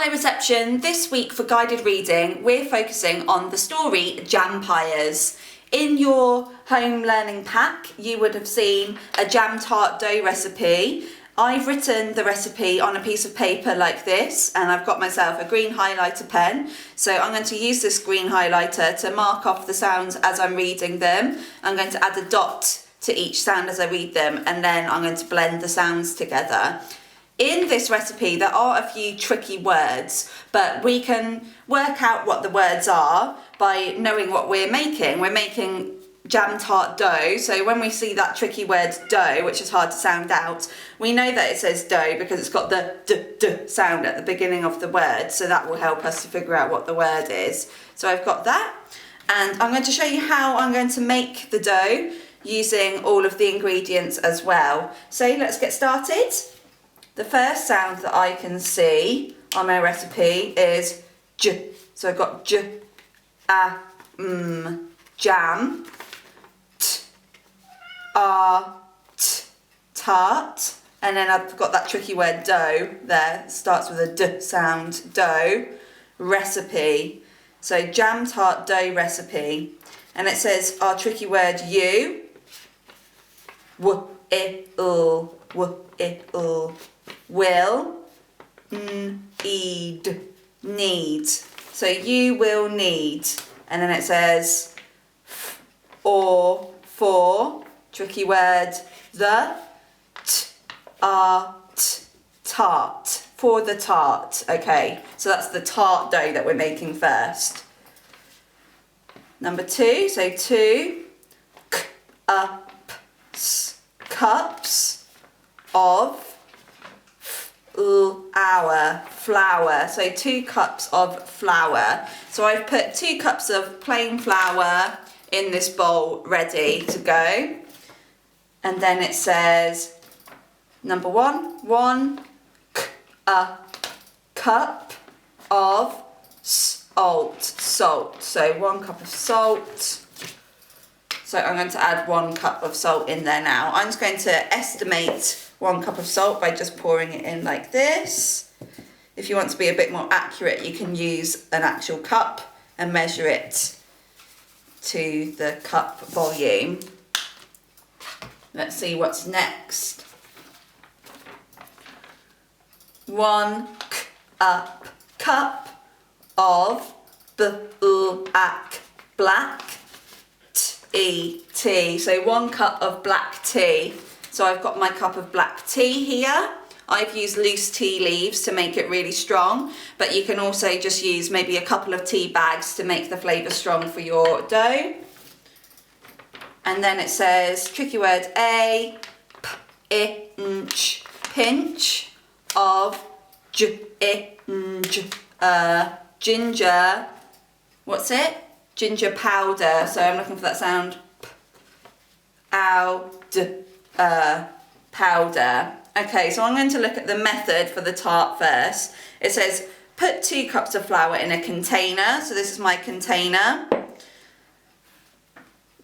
Hello reception, this week for guided reading we're focusing on the story Jampires. In your home learning pack you would have seen a jam tart dough recipe. I've written the recipe on a piece of paper like this and I've got myself a green highlighter pen, so I'm going to use this green highlighter to mark off the sounds as I'm reading them. I'm going to add a dot to each sound as I read them and then I'm going to blend the sounds together. In this recipe there are a few tricky words, but we can work out what the words are by knowing what we're making. We're making jam tart dough, so when we see that tricky word dough, which is hard to sound out, we know that it says dough because it's got the d sound at the beginning of the word, so that will help us to figure out what the word is. So I've got that, and I'm going to show you how I'm going to make the dough using all of the ingredients as well. So let's get started. The first sound that I can see on my recipe is j. So I've got j, a, jam, t, a, t, tart, and then I've got that tricky word dough there. It starts with a d sound, dough, recipe. So jam tart dough recipe, and it says our tricky word you, w, I, l, w, I, l. Will, need, so you will need, and then it says or for, tricky word the, tart, for the tart. Okay, so that's the tart dough that we're making first. Number 2, so 2 cups of our flour, so 2 cups of flour. So I've put 2 cups of plain flour in this bowl ready to go, and then it says number 1 cup of salt, so 1 cup of salt. So I'm going to add 1 cup of salt in there now. I'm just going to estimate 1 cup of salt by just pouring it in like this. If you want to be a bit more accurate, you can use an actual cup and measure it to the cup volume. Let's see what's next. 1 cup of black tea. So 1 cup of black tea. So I've got my cup of black tea here. I've used loose tea leaves to make it really strong, but you can also just use maybe a couple of tea bags to make the flavour strong for your dough. And then it says, tricky word A, pinch of ginger, what's it? Ginger powder. So I'm looking for that sound. Powder. Okay, so I'm going to look at the method for the tart first. It says put 2 cups of flour in a container. So this is my container.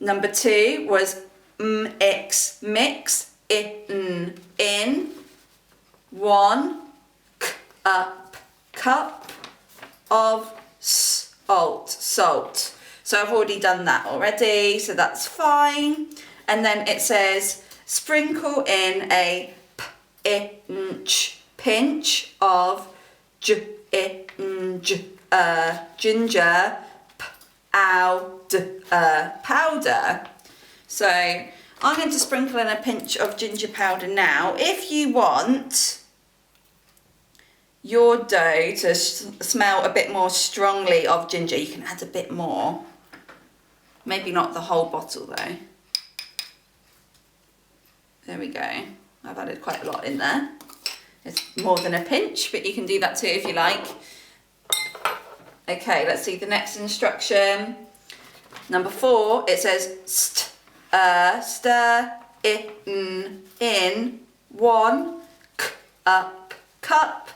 Number 2 was mix in 1 cup of salt. So I've already done that already, so that's fine. And then it says sprinkle in a pinch of ginger powder. So I'm going to sprinkle in a pinch of ginger powder now. If you want your dough to smell a bit more strongly of ginger, you can add a bit more. Maybe not the whole bottle though. There we go. I've added quite a lot in there. It's more than a pinch, but you can do that too if you like. Okay, let's see the next instruction. Number 4, it says stir in 1 cup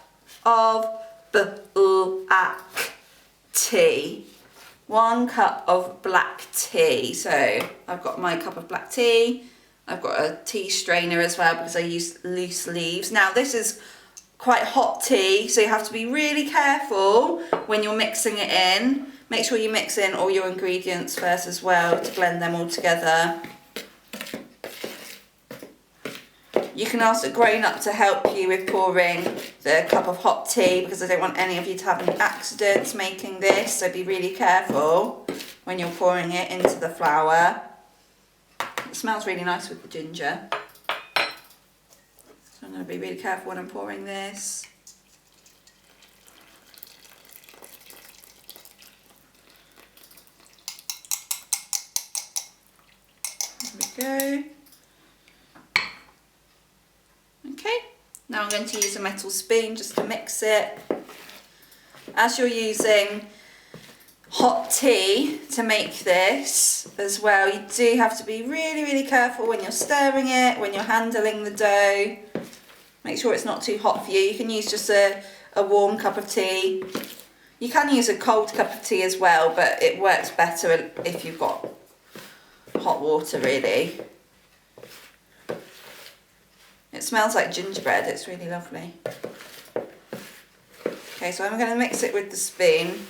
of black tea. 1 cup of black tea. So I've got my cup of black tea. I've got a tea strainer as well because I use loose leaves. Now this is quite hot tea, so you have to be really careful when you're mixing it in. Make sure you mix in all your ingredients first as well to blend them all together. You can ask a grown-up to help you with pouring the cup of hot tea, because I don't want any of you to have any accidents making this, so be really careful when you're pouring it into the flour. It smells really nice with the ginger. So I'm going to be really careful when I'm pouring this. There we go. Okay, now I'm going to use a metal spoon just to mix it. As you're using hot tea to make this as well, you do have to be really, really careful when you're stirring it, when you're handling the dough. Make sure it's not too hot for you. You can use just a warm cup of tea. You can use a cold cup of tea as well, but it works better if you've got hot water, really. It smells like gingerbread, it's really lovely. Okay, so I'm going to mix it with the spoon.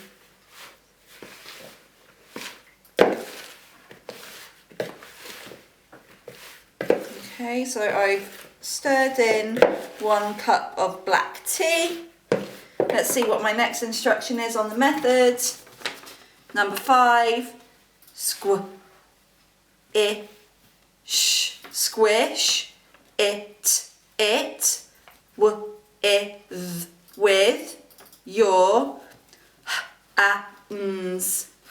Okay, so I've stirred in 1 cup of black tea. Let's see what my next instruction is on the method. Number 5, squish it with your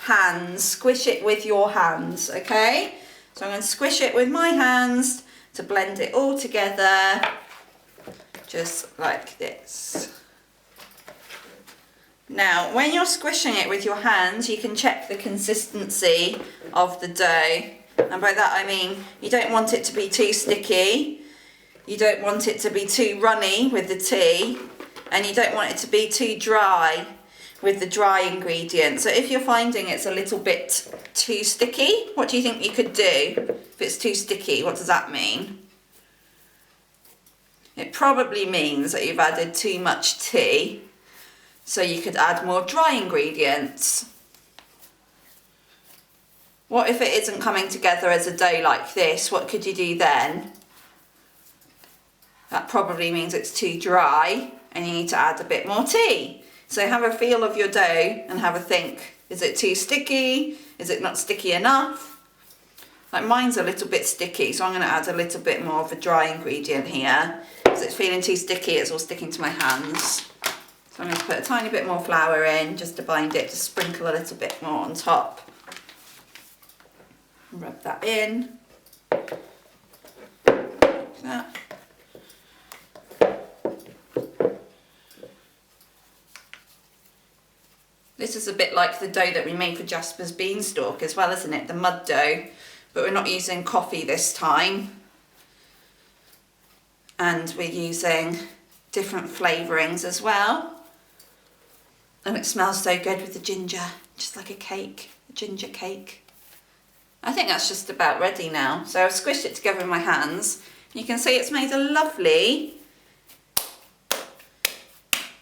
hands. Squish it with your hands, okay? So I'm going to squish it with my hands to blend it all together, just like this. Now, when you're squishing it with your hands, you can check the consistency of the dough. And by that I mean, you don't want it to be too sticky, you don't want it to be too runny with the tea, and you don't want it to be too dry with the dry ingredients. So if you're finding it's a little bit too sticky, what do you think you could do? If it's too sticky, what does that mean? It probably means that you've added too much tea, so you could add more dry ingredients. What if it isn't coming together as a dough like this? What could you do then? That probably means it's too dry and you need to add a bit more tea. So have a feel of your dough and have a think. Is it too sticky? Is it not sticky enough? Like mine's a little bit sticky, so I'm going to add a little bit more of a dry ingredient here. Because it's feeling too sticky, it's all sticking to my hands. So I'm going to put a tiny bit more flour in just to bind it, to sprinkle a little bit more on top. Rub that in. Like that. This is a bit like the dough that we made for Jasper's beanstalk as well, isn't it? The mud dough, but we're not using coffee this time. And we're using different flavourings as well. And it smells so good with the ginger, just like a cake, a ginger cake. I think that's just about ready now. So I've squished it together in my hands. You can see it's made a lovely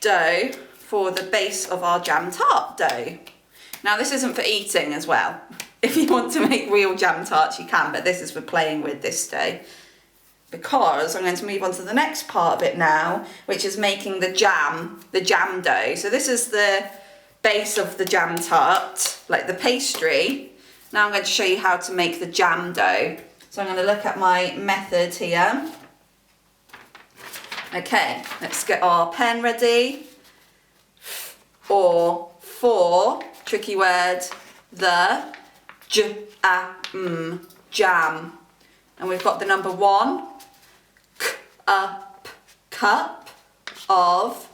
dough for the base of our jam tart dough. Now this isn't for eating as well. If you want to make real jam tarts you can, but this is for playing with this dough. Because I'm going to move on to the next part of it now, which is making the jam dough. So this is the base of the jam tart, like the pastry. Now I'm going to show you how to make the jam dough. So I'm going to look at my method here. Okay, let's get our pen ready. Or for, tricky word, the jam. And we've got the number 1 cup of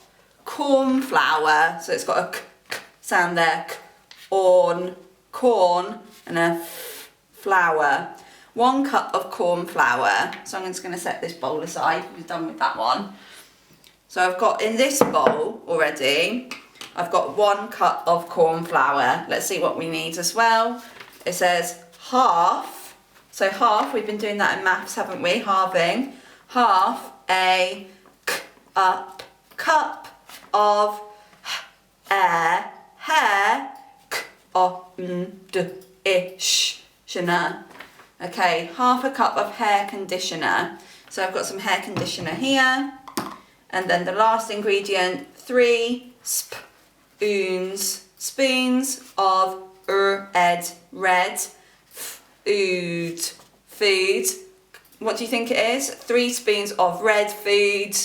corn flour. So it's got a k sound there. Corn and a flour. 1 cup of corn flour. So I'm just going to set this bowl aside. We're done with that one. So I've got in this bowl already, I've got 1 cup of corn flour. Let's see what we need as well. It says half. So half, we've been doing that in maths, haven't we? Halving. Half a cup of air, hair, conditioner. Okay, half a cup of hair conditioner. So I've got some hair conditioner here. And then the last ingredient, 3 spoons of red food. What do you think it is? 3 spoons of red food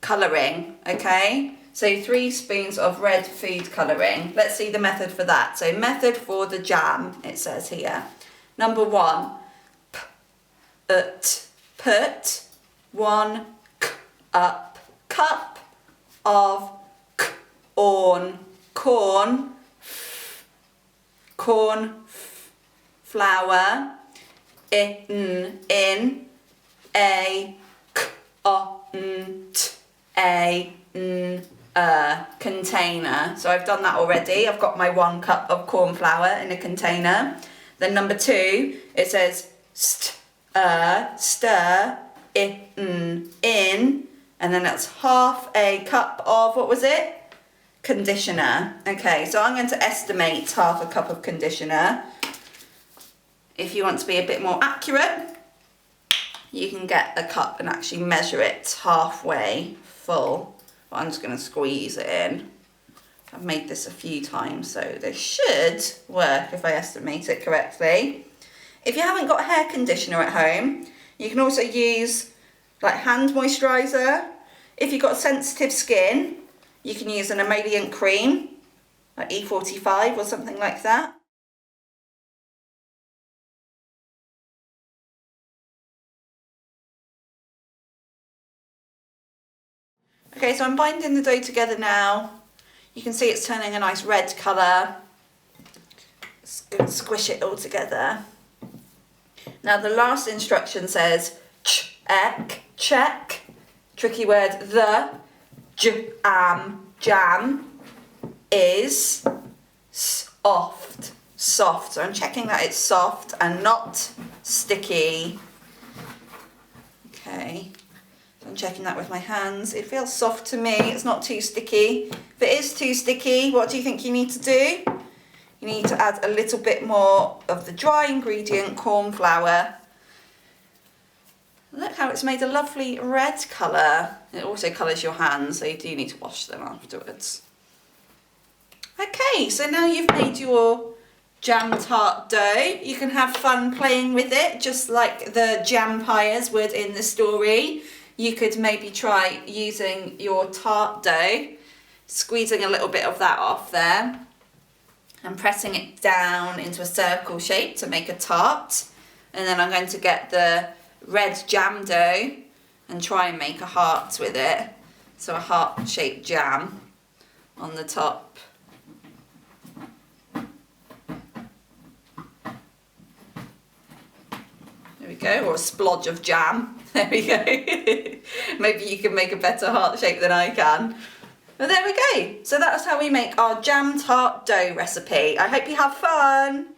colouring, okay? So 3 spoons of red food colouring. Let's see the method for that. So method for the jam, it says here. Number 1, put 1 cup of corn flour in a container. So I've done that already. I've got my 1 cup of corn flour in a container. Then number 2, it says stir in, and then that's half a cup of, what was it? Conditioner. Okay, so I'm going to estimate half a cup of conditioner. If you want to be a bit more accurate, you can get a cup and actually measure it halfway full. But I'm just going to squeeze it in. I've made this a few times, so this should work if I estimate it correctly. If you haven't got hair conditioner at home, you can also use like hand moisturiser. If you've got sensitive skin, you can use an emollient cream, like E45 or something like that. Okay, so I'm binding the dough together now. You can see it's turning a nice red colour. Just going to squish it all together. Now the last instruction says check, tricky word, the jam is soft. So I'm checking that it's soft and not sticky. Okay, so I'm checking that with my hands. It feels soft to me, it's not too sticky. If it is too sticky, what do you think you need to do? You need to add a little bit more of the dry ingredient, corn flour. Look how it's made a lovely red colour. It also colours your hands, so you do need to wash them afterwards. Okay, so now you've made your jam tart dough. You can have fun playing with it, just like the jampires would in the story. You could maybe try using your tart dough, squeezing a little bit of that off there, and pressing it down into a circle shape to make a tart. And then I'm going to get the red jam dough and try and make a heart with it. So a heart-shaped jam on the top. There we go, or a splodge of jam. There we go. Maybe you can make a better heart shape than I can. But there we go. So that's how we make our jam tart dough recipe. I hope you have fun.